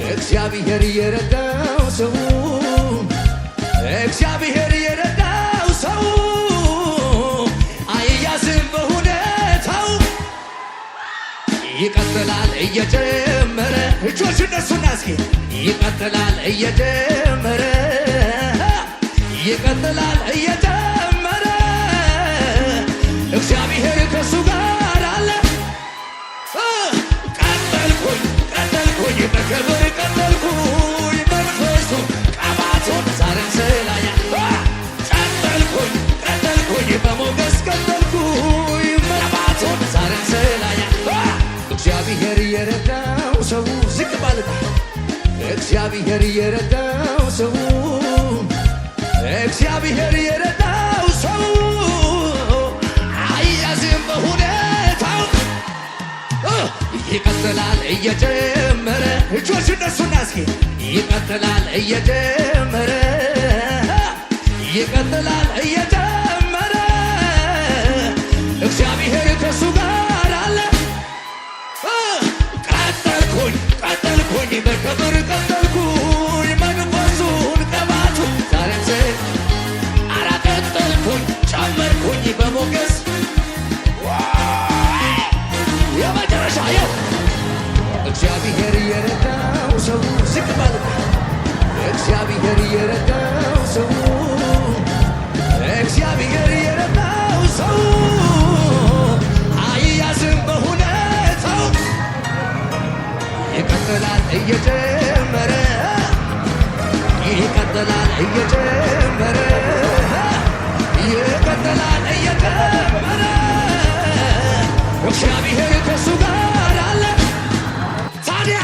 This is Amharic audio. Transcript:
እግዚአብሔር የረዳው ሰው እግዚአብሔር የረዳው ሰው አይያዝም በሁኔታው ይቀጥላል እየጀመረ እጆች እነሱና እስኪ ይቀጥላል እየጀመረ ይቀጥላል እየጀመረ እግዚአብሔር ከሱ ጋር አለ። ቀጠልኩኝ በክብር ቀጠልኩኝ መንፈሱ ቀባቶን ዛሬም ስላያ ቀጠልኩኝ በሞገስ ቀጠልኩኝ ቀባቶን ዛሬም ስላያ እግዚአብሔር የረዳው ሰው ዝቅ ባልታ እግዚአብሔር የረዳው ሰው እግዚአብሔር የረዳው ሰው አይያዝም በሁኔታው ይቀጥላል እየጀመረ እጆች እነሱና እስኪ ይቀጥላል እየጀመረ ይቀጥላል እየጀመረ እግዚአብሔር ከሱ ጋር አለ። ቀጠልኩኝ በክብር ቀጠልኩኝ መንፈሱን ቀባቱ ዛሬም አራ ቀጠልኩኝ ጨመርኩኝ በሞገስ የመጨረሻ እግዚአብሔር የረዳው ሰው ዝቅ ማለት እግዚአብሔር የረዳው ሰው እግዚአብሔር የረዳው ሰው አይያዝም በሁኔታው ይቀጥላል እየጀመረ ይቀጥላል እየጀመረ ይቀጥላል እየጀመረ እግዚአብሔር ከሱ ጋር አለ። ታዲያ